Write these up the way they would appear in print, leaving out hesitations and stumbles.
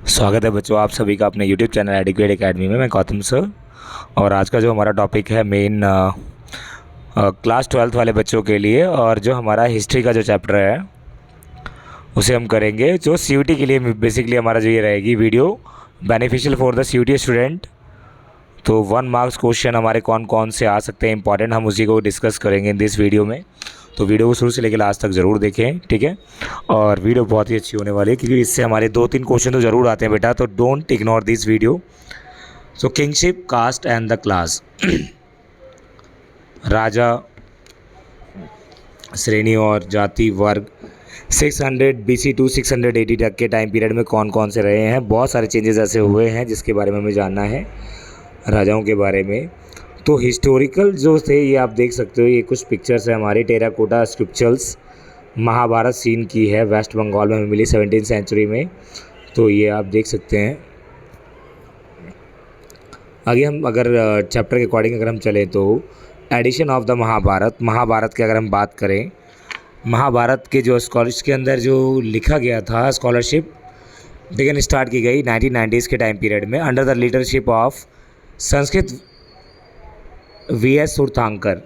स्वागत है बच्चों आप सभी का अपने YouTube चैनल एडिक्वेट एकेडमी में। मैं गौतम सर। और आज का जो हमारा टॉपिक है मेन क्लास 12th वाले बच्चों के लिए, और जो हमारा हिस्ट्री का जो चैप्टर है उसे हम करेंगे जो CUT के लिए। बेसिकली हमारा जो ये रहेगी video beneficial for the CUT student. तो 1 मार्क्स क्वेश्चन हमारे कौन कौन से आ सकते हैं इंपॉर्टेंट, हम उसी को डिस्कस करेंगे इन दिस वीडियो में। तो वीडियो को शुरू से लेकर लास्ट तक ज़रूर देखें, ठीक है। और वीडियो बहुत ही अच्छी होने वाली है क्योंकि इससे हमारे 2-3 क्वेश्चन तो ज़रूर आते हैं बेटा, तो don't ignore this video. So kingship, caste and the class. राजा, श्रेणी और जाति वर्ग 600 BC टू 680 तक के टाइम पीरियड में कौन कौन से रहे हैं। बहुत सारे चेंजेस ऐसे हुए हैं जिसके बारे में हमें जानना है राजाओं के बारे में। तो हिस्टोरिकल जो थे ये आप देख सकते हो, ये कुछ पिक्चर्स है हमारे टेराकोटा स्क्रिप्चर्स महाभारत सीन की है, वेस्ट बंगाल में हमें मिली 17वीं सेंचुरी में। तो ये आप देख सकते हैं। आगे हम अगर चैप्टर के अकॉर्डिंग अगर हम चलें तो एडिशन ऑफ द महाभारत की अगर हम बात करें, महाभारत के जो स्कॉलर्स के अंदर जो लिखा गया था, स्कॉलरशिप बिगन स्टार्ट की गई 1990s के टाइम पीरियड में under the leadership of Sanskrit VS सूरथांकर।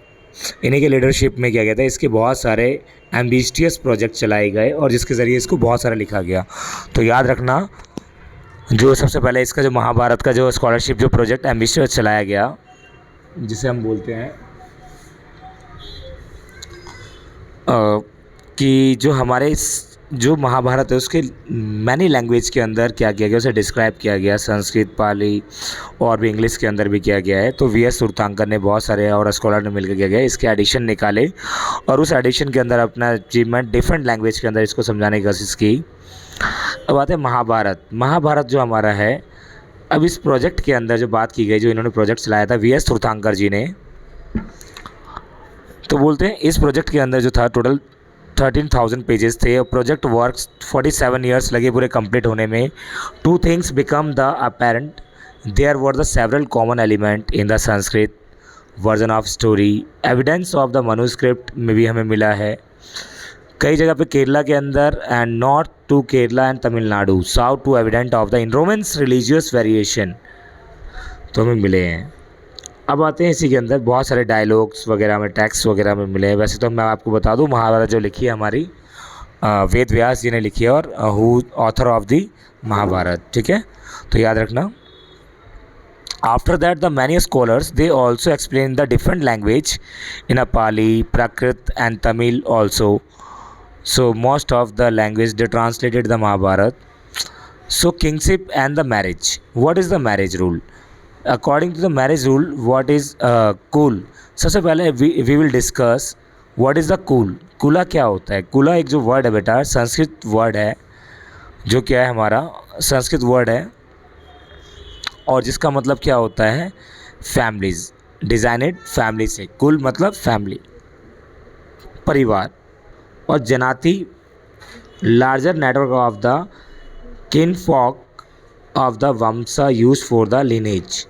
इन्हीं के लीडरशिप में किया गया था। इसके बहुत सारे एम्बिशियस प्रोजेक्ट चलाए गए और जिसके ज़रिए इसको बहुत सारा लिखा गया। तो याद रखना, जो सबसे पहले इसका जो महाभारत का जो स्कॉलरशिप जो प्रोजेक्ट एम्बिशियस चलाया गया, जिसे हम बोलते हैं कि जो हमारे जो महाभारत है उसके मैनी लैंग्वेज के अंदर क्या किया गया, उसे डिस्क्राइब किया गया, संस्कृत, पाली और भी इंग्लिश के अंदर भी किया गया है। तो VS सूरथांकर ने बहुत सारे और स्कॉलर ने मिलकर किया गया, इसके एडिशन निकाले और उस एडिशन के अंदर अपना अचीवमेंट डिफरेंट लैंग्वेज के अंदर इसको समझाने की कोशिश की। अब आते हैं महाभारत जो हमारा है, अब इस प्रोजेक्ट के अंदर जो बात की गई, जो इन्होंने प्रोजेक्ट चलाया था VS सूरथांकर जी ने, तो बोलते हैं इस प्रोजेक्ट के अंदर जो था टोटल 13,000 पेजेस थे। प्रोजेक्ट वर्क 47 ईयर्स लगे पूरे कंप्लीट होने में। 2 things become the apparent, there were the several common element in the Sanskrit version of story. Evidence of the manuscript में भी हमें मिला है कई जगह पे, केरला के अंदर and north to Kerala and Tamil Nadu, south to evident of the enormous religious variation, तो हमें मिले हैं। अब आते हैं इसी के अंदर बहुत सारे डायलॉग्स वगैरह में, टेक्स्ट वगैरह में मिले हैं। वैसे तो मैं आपको बता दूं, महाभारत जो लिखी है हमारी वेद व्यास जी ने लिखी है, और who author of the Mahabharata, ठीक है। तो याद रखना, after that the many scholars they also explain the different language in a Pali, Prakrit and Tamil also. So most of the language they translated the Mahabharata. So kinship and the marriage, what is the marriage rule? According to the marriage rule, what is kul? सबसे पहले we will discuss what is the kul. कुला क्या होता है? कुला एक जो word है बेटा, संस्कृत वर्ड है, जो क्या है हमारा संस्कृत वर्ड है, और जिसका मतलब क्या होता है फैमिलीज, डिजाइनेड फैमिली से। कुल मतलब फैमिली, परिवार, और जनाति larger network of the kinfolk of the वंशा यूज फॉर द लिनेज।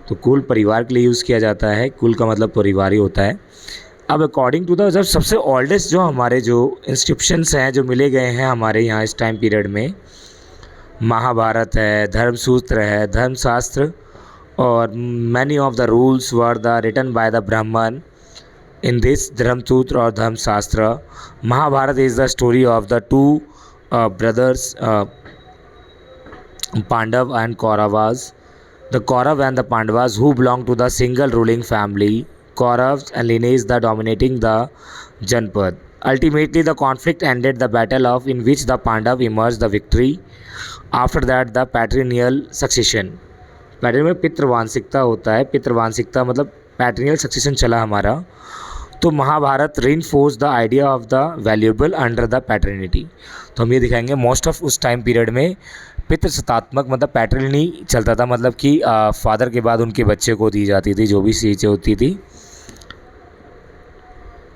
तो कुल परिवार के लिए यूज़ किया जाता है, कुल का मतलब परिवार ही होता है। अब अकॉर्डिंग टू द जब सबसे ओल्डेस्ट जो हमारे जो इंस्क्रिप्शंस हैं जो मिले गए हैं हमारे यहाँ इस टाइम पीरियड में, महाभारत है, धर्मसूत्र है, धर्मशास्त्र, और many of the rules were the written by the Brahmin in this Dharmasutra और Dharmashastra. Mahabharata is the story of the 2 brothers Pandav and Kauravas. The Kaurav and the Pandavas who belong to the single ruling family, Kauravs and lineage the dominating the Janpad. Ultimately, the conflict ended the battle of in which the Pandav emerged the victory. After that, the patrilineal succession. पैट्रिनियल में पितृवांशिकता होता है, पितृवांशिकता मतलब पैट्रिनियल succession चला हमारा। तो Mahabharat reinforced the idea of the valuable under the paternity। तो हम ये दिखाएंगे मोस्ट ऑफ उस टाइम पीरियड में पितृसत्तात्मक मतलब पैटर्निटी चलता था, मतलब कि फादर के बाद उनके बच्चे को दी जाती थी जो भी चीज़ें होती थी।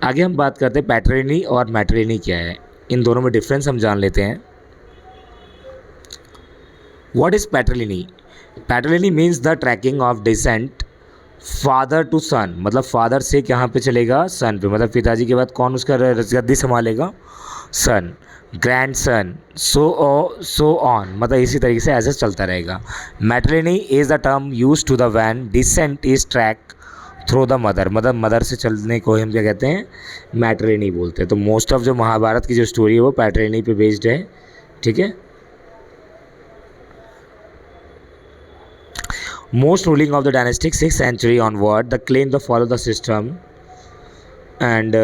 आगे हम बात करते हैं पैटर्निटी और मैटर्निटी क्या है, इन दोनों में डिफरेंस हम जान लेते हैं। What is paternity? Paternity means the tracking of descent father to son, मतलब फादर से कहाँ पे चलेगा, सन पे, मतलब पिताजी के बाद कौन उसका गद्दी संभालेगा, सन, ग्रैंड सन, सो ऑन, मतलब इसी तरीके से ऐसे चलता रहेगा. Matriliny is the term use to the when descent is track through the mother, मतलब मदर से चलने को हम क्या कहते हैं, मैट्रिलिनी बोलते हैं. तो मोस्ट ऑफ जो महाभारत की जो स्टोरी है वो मैट्रिलिनी पे बेस्ड है. ठीक है. Most ruling of the dynastic 6th century onward, the claim to follow the system and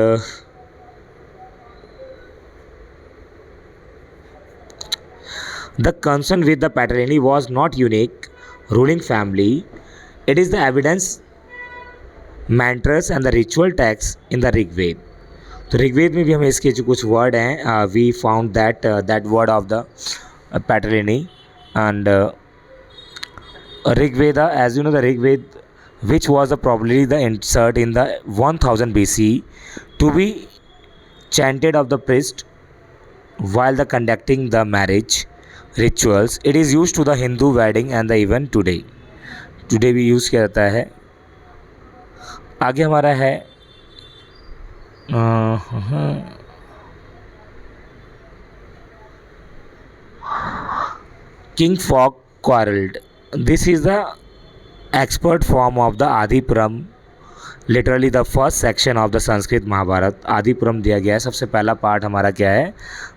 the concern with the paternity was not unique ruling family. It is the evidence, mantras and the ritual texts in the Rigved. तो ऋग्वेद में भी हमें इसके जो कुछ word हैं, we found that word of the paternity and Rigveda, as you know, the Rigveda, which was probably the insert in the 1000 BC, to be chanted of the priest while the conducting the marriage rituals. It is used to the Hindu wedding and the even today. Today भी use किया जाता है. आगे हमारा है King Fog quarreled. This is the expert form of the Adipuram, literally the first section of the Sanskrit Mahabharat. Adipuram दिया गया है. सबसे पहला पार्ट हमारा क्या है,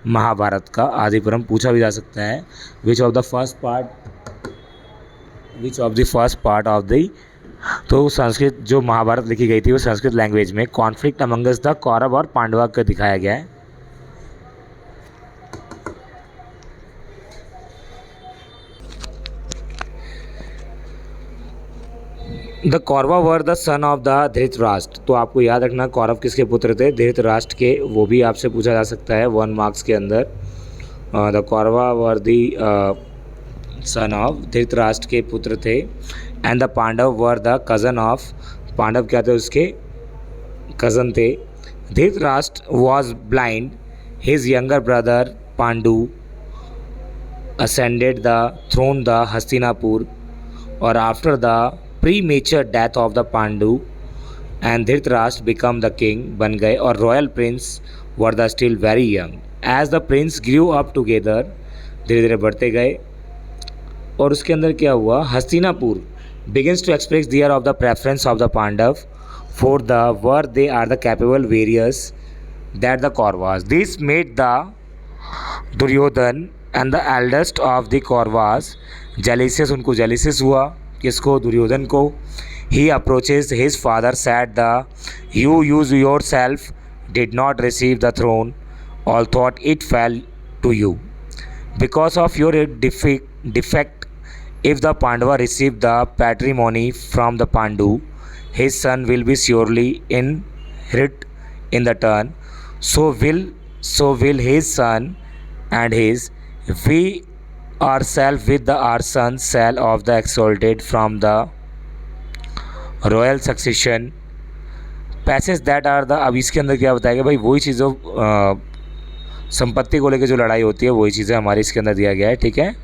महाभारत का. आदिपुरम पूछा भी जा सकता है. Which of the first part of the, तो संस्कृत जो महाभारत लिखी गई थी वो संस्कृत लैंग्वेज में. कॉन्फ्लिक्ट अमंगस द कौरव और पांडवा को दिखाया गया है. The Kaurava were the son of the Dhritarashtra. तो आपको याद रखना कौरव किसके पुत्र थे, धृतराष्ट्र के. वो भी आपसे पूछा जा सकता है 1 मार्क्स के अंदर. The Kaurava were the son of, Dhritarashtra के पुत्र थे. And the Pandava were the cousin of, Pandava क्या थे, उसके कज़न थे. Dhritarashtra was blind. His younger brother Pandu ascended the throne the Hastinapur, or after the premature death of the Pandu and Dhritarashtra become the king, बन गए. और royal prince were the still very young. As the prince grew up together, धीरे धीरे बढ़ते गए. और उसके अंदर क्या हुआ, Hastinapur begins to express their of the preference of the Pandav for the war they are the capable warriors that the Kauravas. This made the Duryodhan and the eldest of the Kauravas jealous. उनको jealous हुआ, किसको, दुर्योधन को. He approaches his father said the you use yourself did not receive the throne, all thought it fell to you because of your defect. If the Pandava receive the patrimony from the Pandu, his son will be surely inherit in the turn. So will his son and his, we ourselves with the our son shall of the exalted from the royal succession passage that are the. अब इसके अंदर क्या बताएगा भाई, वही चीज़ों संपत्ति को लेकर जो लड़ाई होती है वही चीज़ें हमारे इसके अंदर दिया गया है. ठीक है.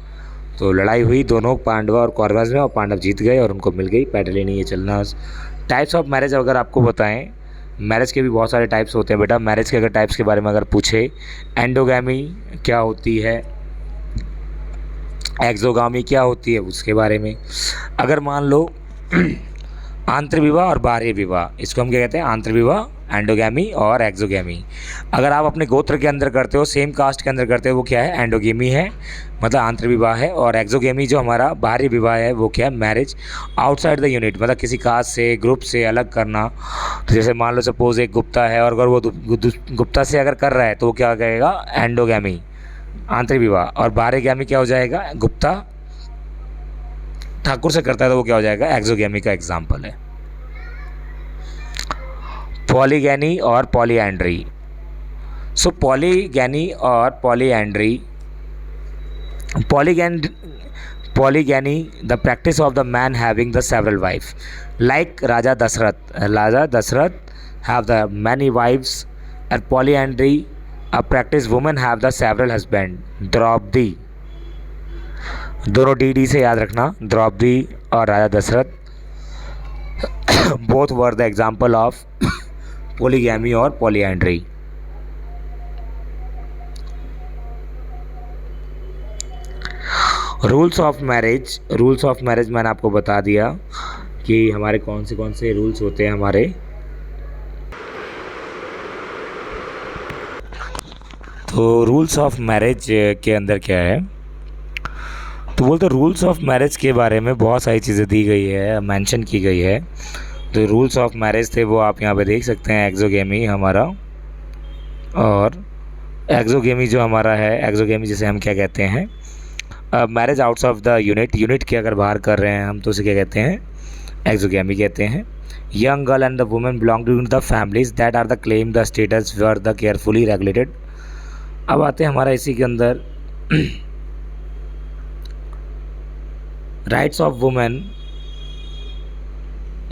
तो लड़ाई हुई दोनों पांडवा और कौरवास में, और पांडव जीत गए और उनको मिल गई पैटर्नी. ये चलना. टाइप्स ऑफ मैरिज अगर आपको बताएं, मैरिज के भी बहुत सारे टाइप्स होते हैं बेटा. मैरिज के अगर टाइप्स के बारे में अगर पूछे, एंडोगैमी क्या होती है, एक्सोगामी क्या होती है, उसके बारे में. अगर मान लो आंतरविवाह और बाह्य विवाह, इसको हम क्या कहते हैं, आंतरविवाह, एंडोगैमी और एक्सोगैमी. अगर आप अपने गोत्र के अंदर करते हो, सेम कास्ट के अंदर करते हो, वो क्या है, एंडोगेमी है, मतलब आंतरविवाह है. और एक्सोगेमी जो हमारा बाह्य विवाह है वो क्या है, मैरिज आउटसाइड द यूनिट, मतलब किसी कास्ट से, ग्रुप से अलग करना. तो जैसे मान लो सपोज एक गुप्ता है और अगर वो गुप्ता से अगर कर रहा है तो वो क्या कहेगा, एंडोगैमी, आंतरविवाह. और बाह्यगामी क्या हो जाएगा, गुप्ता ठाकुर से करता है तो वो क्या हो जाएगा, एक्सोगेमी का एग्जाम्पल है. पॉलीगैनी और पॉलीएंड्री. सो पॉलीगैनी और polyandry, polygamy, the practice of the man having the several wives, like Raja Dasrath have the many wives. And polyandry, a practice women have the several husband. Draupadi, दोनों डी से याद रखना, द्रौपदी और राजा Dasharatha both were the example of polygamy और polyandry. Rules of marriage मैंने आपको बता दिया कि हमारे कौन से रूल्स होते हैं हमारे। तो रूल्स ऑफ मैरिज के अंदर क्या है, तो बोलते रूल्स ऑफ मैरिज के बारे में बहुत सारी चीज़ें दी गई है, मेंशन की गई है। तो रूल्स ऑफ मैरिज थे वो आप यहाँ पे देख सकते हैं। एक्सोगेमी हमारा, और एक्सोगेमी जो हमारा है, एक्सोगेमी जिसे हम क्या कहते हैं, marriage outs of the unit के अगर बाहर कर रहे हैं हम तो उसे क्या कहते हैं, एक्सोगेमी कहते हैं। Young girl and the women belong to the families that are the claim the status were the carefully regulated. अब आते हैं हमारा इसी के अंदर राइट्स ऑफ वुमेन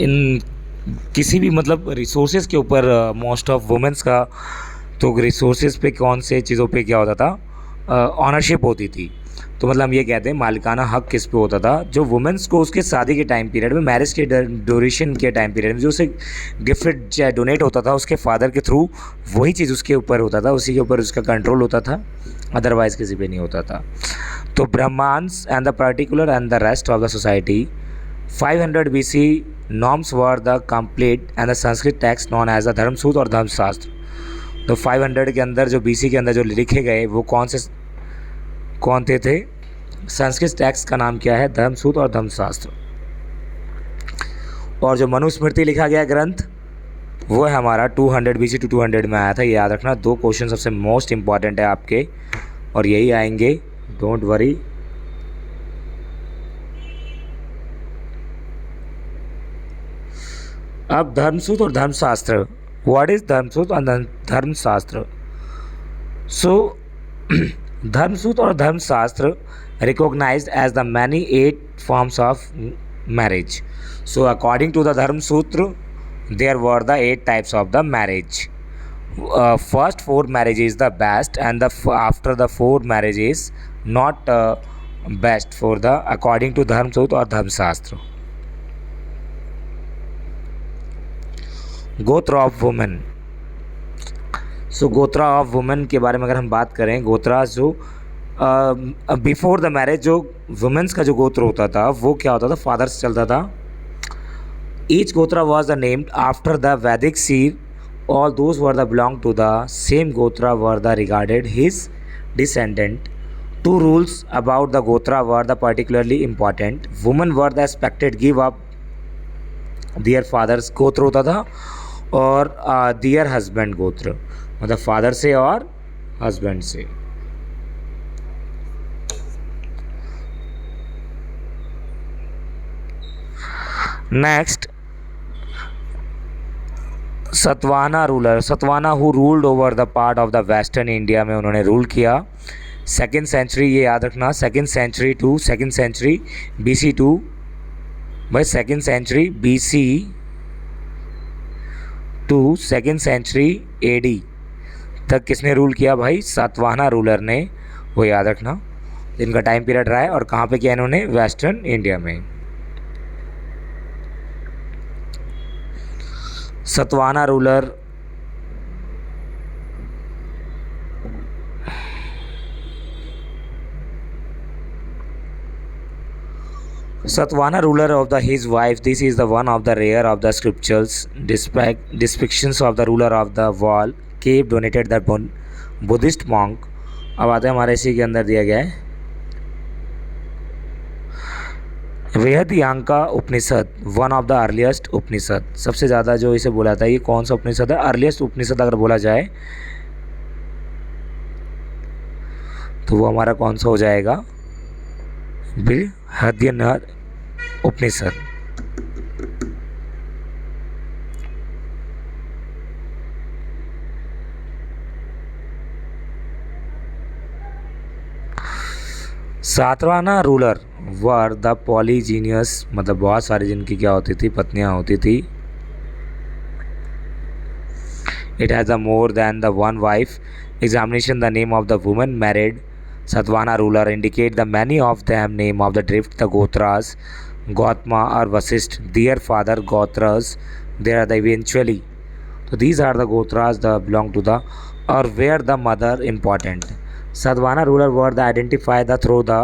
इन किसी भी मतलब रिसोर्सेज के ऊपर मोस्ट ऑफ वुमेन्स का, तो रिसोर्सेज पे कौन से चीज़ों पे क्या होता था, ऑनरशिप होती थी। तो मतलब हम ये कहते हैं मालिकाना हक किस पे होता था, जो वुमेन्स को उसके शादी के टाइम पीरियड में, मैरिज के ड्यूरेशन के टाइम पीरियड में जो उसे गिफ्ट डोनेट होता था उसके फादर के थ्रू, वही चीज़ उसके ऊपर होता था, उसी के ऊपर उसका कंट्रोल होता था, अदरवाइज़ किसी पे नहीं होता था। तो Brahmans and the particular and the rest of the society 500 BC norms were the complete and the Sanskrit text known as the Dharmasutra और धर्मशास्त्र। तो 500 के अंदर जो BC के अंदर जो लिखे गए वो कौन थे? संस्कृत टेक्स्ट का नाम क्या है? धर्मसूत्र और धर्मशास्त्र। और जो मनुस्मृति लिखा गया ग्रंथ वो है हमारा 200 BC टू 200 में आया था। ये याद रखना, 2 क्वेश्चन सबसे मोस्ट इंपॉर्टेंट है आपके, और यही आएंगे, डोंट वरी। अब धर्मसूत्र और धर्मशास्त्र, व्हाट इज धर्मसूत्र और धर्मशास्त्र? सो धर्मसूत्र और धर्मशास्त्र recognized as the many 8 forms of marriage. So according to the Dharma Sutra, there were the 8 types of the marriage. First 4 marriage is the best, and after the 4 marriage is not best for the according to Dharma Sutra or Dharma Shastra. गोत्र of women. सो गोत्रा of women के बारे में अगर हम बात करें, गोत्रा जो बिफोर द मैरिज जो वुमेन्स का जो गोत्र होता था वो क्या होता था, फादर से चलता था। Each gotra was the named after the Vedic seer, all those were the belong to the same gotra were the regarded his descendant. 2 rules about the gotra were the particularly important. Women were the expected give up their father's gotra होता था, और दियर husband गोत्र, मतलब father से और husband से। Next, Satavahana ruler. Satavahana who ruled over the part of the western India में उन्होंने रूल किया। 2nd सेंचुरी, ये याद रखना, 2nd century to 2nd century BC to भाई 2nd century BC to 2nd century AD तक किसने रूल किया भाई? सातवाहना रूलर ने, वो याद रखना। इनका टाइम पीरियड रहा है, और कहाँ पे किया इन्होंने? वेस्टर्न इंडिया में। Satavahana ruler Satvana ruler of the his wife. This is the one of the rare of the scriptures depictions of the ruler of the wall cave donated the Buddhist monk। अब आते हैं हमारे इसी के अंदर दिया गया है वेहदयांका उपनिषद, वन ऑफ द अर्लीस्ट उपनिषद। सबसे ज़्यादा जो इसे बोला था, ये कौन सा उपनिषद है? अर्लीस्ट उपनिषद अगर बोला जाए तो वो हमारा कौन सा हो जाएगा? बृहद्यनाथ उपनिषद। सातवाना रूलर वर द पॉलीजीनियस, मतलब बहुत सारी जिनकी क्या होती थी? पत्नियां होती थी। It has the more than the one wife. Examination the name of the women married Satvana ruler indicate the many of them name of the drift the Gotras, Gautama or Vasisht, their father Gotras. They are the eventually. So these are the Gotras that belong to the or where the mother important. Satvana ruler were the identify the through the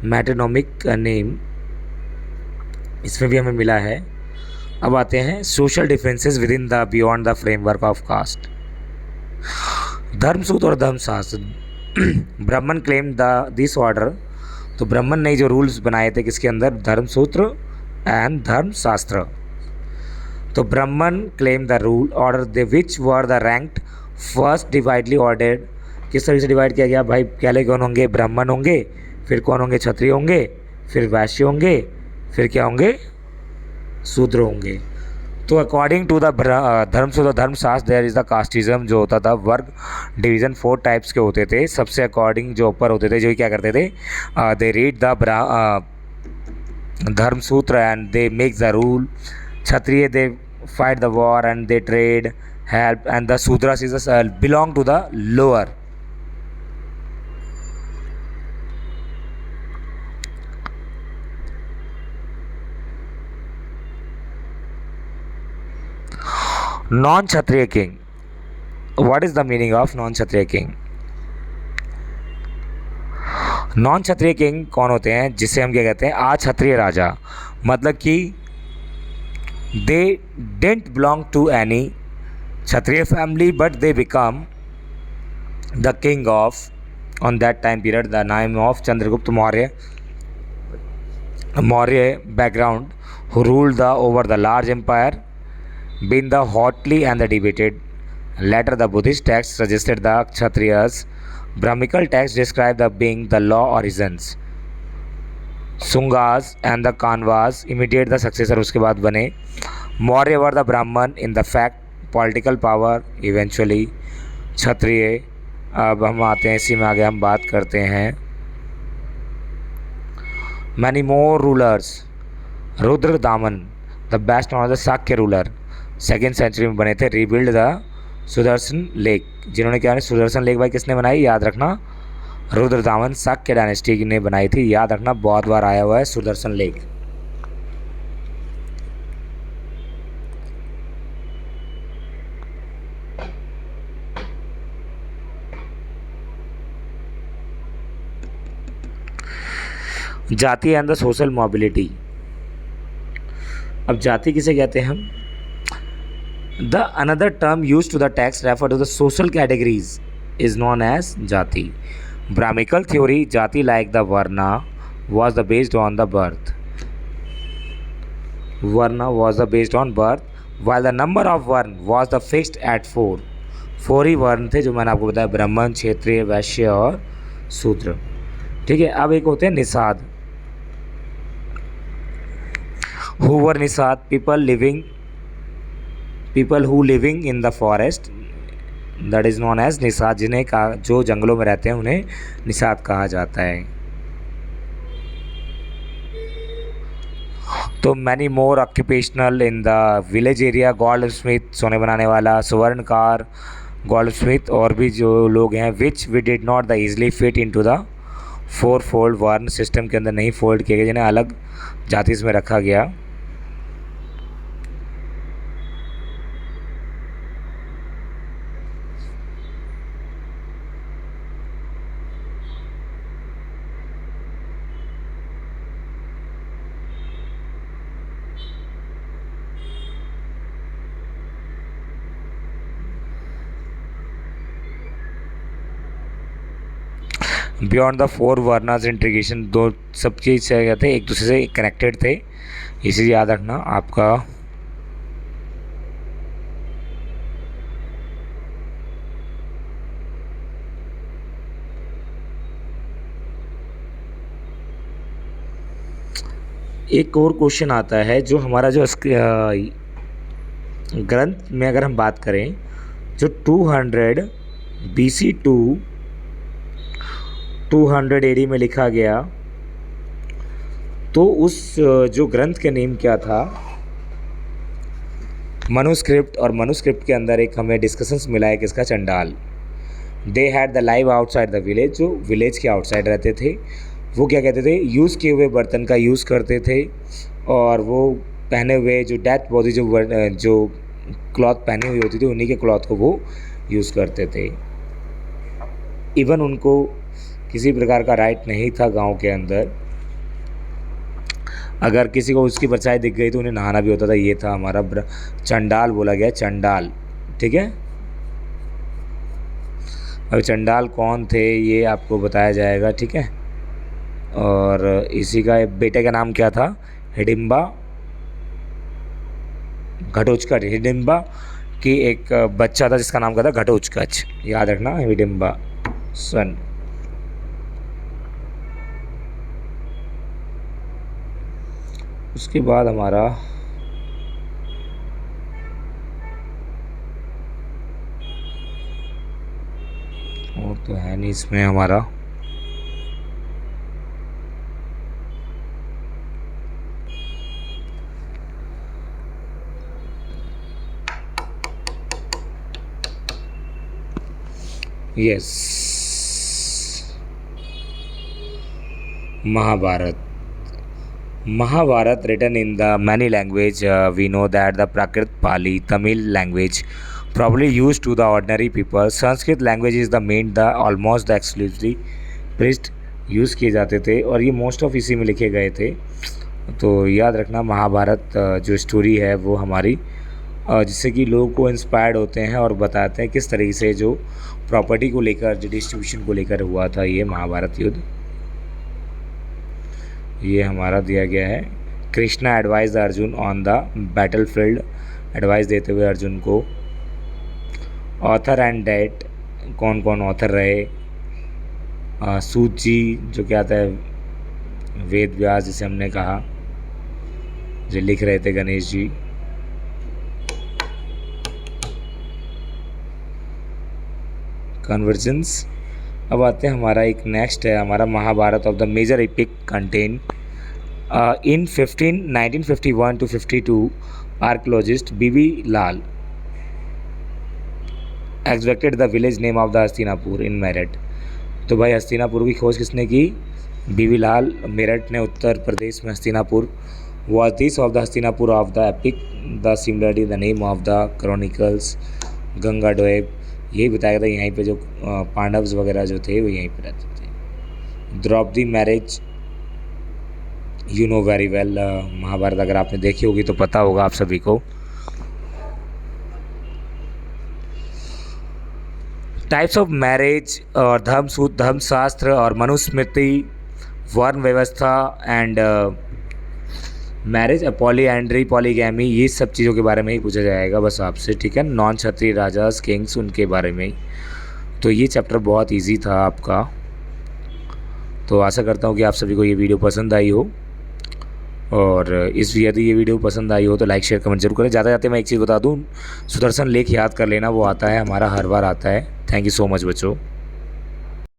मैट्रोनोमिक का name इसमें भी हमें मिला है। अब आते हैं social differences within the beyond the framework of caste. Dharmasutra और धर्मशास्त्र। ब्राह्मण क्लेम द दिस ऑर्डर, तो ब्राह्मण ने जो रूल्स बनाए थे किसके अंदर, धर्मसूत्र एंड धर्मशास्त्र। तो Brahman claim the rule order they which were the ranked first divinely ordered. किस तरीके से डिवाइड किया गया भाई, पहले कौन होंगे, ब्राह्मण होंगे, फिर कौन होंगे, क्षत्रिय होंगे, फिर वैश्य होंगे, फिर क्या होंगे, शूद्र होंगे। तो अकॉर्डिंग टू द धर्मसूत्र धर्मशास्त्र देयर इज द कास्टिज्म, जो होता था वर्ग डिवीजन 4 टाइप्स के होते थे। सबसे अकॉर्डिंग जो ऊपर होते थे, जो क्या करते थे, they read the Dharmasutra and they make the rule. Kshatriya they fight the war and they trade help, and the Shudras is belong to the lower. Non Kshatriya king, what is the meaning of non Kshatriya king. Non Kshatriya king कौन होते हैं, जिसे हम क्या कहते हैं, अक्षत्रिय राजा। मतलब कि they didn't belong to any Kshatriya family but they become the king of on that time period the नाम of Chandragupta Maurya background, who ruled over the large empire, been the hotly and the debated. Later, the Buddhist texts suggested the Kshatriyas. Brahmical texts describe the being the law origins. Sungas and the Kanvas imitate the successor उसके बाद बने. Maurya were the Brahman in the fact, political power eventually. क्षत्रिय। अब हम आते हैं इसी में आगे हम बात करते हैं many more rulers. Rudradaman the best of the Shakya ruler, 2nd century में बने थे। रीबिल्ड द सुदर्शन लेक, जिन्होंने क्या है, सुदर्शन लेक भाई किसने बनाई, याद रखना, रुद्र दामन शाक्य डायनेस्टी ने बनाई थी। याद रखना, बहुत बार आया हुआ है Sudarshan lake. Jati and the social mobility. अब जाति किसे कहते हैं हम, the another term use to the text refer to the social categories is known as jati. Brahmanical theory jati like the varna was the based on the birth. Varna was the based on birth, while the number of वर्ण was the fixed at 4. 4 ही वर्ण थे जो मैंने आपको बताया, ब्राह्मण, क्षत्रिय, वैश्य और शूद्र। ठीक है, अब एक होते हैं Nishad. Who were Nishad? people who living in the forest, that is known as Nishad, जिन्हें जो जंगलों में रहते हैं उन्हें निषाद कहा जाता है। तो many more occupational in the village area, gold Smith सोने बनाने वाला, स्वर्णकार, गोल्ड स्मिथ और भी जो लोग हैं, which we did not the easily fit in to the 4 fold varna system के अंदर नहीं फोल्ड किए गए, जिन्हें अलग जाति में रखा गया। बियॉन्ड द 4 वर्नाज इंटीग्रेशन, दो सब चीज़ से कहते हैं एक दूसरे से कनेक्टेड थे, इसीलिए याद रखना आपका। एक और क्वेश्चन आता है जो हमारा जो ग्रंथ में अगर हम बात करें, जो 200 BC टू 200 AD में लिखा गया, तो उस जो ग्रंथ का नेम क्या था, मनुस्क्रिप्ट। और मनुस्क्रिप्ट के अंदर एक हमें डिस्कशंस मिला है किसका, चंडाल। They had the live outside the village, जो विलेज के आउटसाइड रहते थे, वो क्या कहते थे, यूज़ किए हुए बर्तन का यूज़ करते थे, और वो पहने हुए जो डेथ बॉडी जो क्लॉथ पहनी हुई होती थी, उन्हीं के क्लॉथ को वो यूज़ करते थे। इवन उनको किसी प्रकार का राइट नहीं था गांव के अंदर अगर किसी को उसकी परछाई दिख गई तो उन्हें नहाना भी होता था। ये था हमारा चंडाल बोला गया, चंडाल। ठीक है, अब चंडाल कौन थे ये आपको बताया जाएगा। ठीक है, और इसी का बेटे का नाम क्या था? हिडिंबा घटोत्कच। हिडिंबा की एक बच्चा था जिसका नाम क्या था? घटोत्कच। याद रखना, हिडिंबा सन। उसके बाद हमारा और तो है नहीं इसमें हमारा। Yes, Mahabharata. Mahabharata written in the many language. We know that the Prakrit, Pali, Tamil language probably used to the ordinary people. Sanskrit language is the main, the almost the exclusively priest use किए जाते थे और ये most of इसी में लिखे गए थे। तो याद रखना, महाभारत जो स्टोरी है वो हमारी जिससे कि लोगों को इंस्पायर्ड होते हैं और बताते हैं किस तरीके से जो प्रॉपर्टी को लेकर, जो डिस्ट्रीब्यूशन को लेकर हुआ था ये महाभारत युद्ध। ये हमारा दिया गया है। Krishna advise Arjun on the battle field, advice देते हुए अर्जुन को। ऑथर एंड डेट, कौन कौन ऑथर रहे? सूत जी जो क्या था, वेद व्यास जिसे हमने कहा, जो लिख रहे थे गणेश जी। कन्वर्जेंस। अब आते हैं हमारा एक नेक्स्ट है हमारा Mahabharata of the major epic contain in 1951 to 52 archaeologist B B Lal expected the village name of the Hastinapur in Meerut. तो भाई हस्तिनापुर की खोज किसने की? बीबी लाल, मेरठ ने, उत्तर प्रदेश में Hastinapur. Was this of the Hastinapur of the epic the similarity the name of the chronicles Ganga Doab. यही बताया था, यहीं पे जो पांडव्स वगैरह जो थे वो यहीं पे रहते थे। Draupadi marriage, you know very well, Mahabharata अगर आपने देखी होगी तो पता होगा आप सभी को। टाइप्स ऑफ मैरिज और धर्मसूत्र, धर्मशास्त्र और मनुस्मृति, वर्ण व्यवस्था एंड मैरिज, पॉलीएंड्री, पॉलीगैमी, ये सब चीज़ों के बारे में ही पूछा जाएगा बस आपसे। ठीक है, नॉन क्षत्रिय राजास, किंग्स, उनके बारे में ही। तो ये चैप्टर बहुत इजी था आपका। तो आशा करता हूँ कि आप सभी को ये वीडियो पसंद आई हो, और यदि ये वीडियो पसंद आई हो तो लाइक शेयर कमेंट जरूर करें। ज़्यादा जाते मैं एक चीज़ बता दूँ, सुदर्शन लेख याद कर लेना, वो आता है हमारा हर बार आता है। थैंक यू सो मच बच्चों।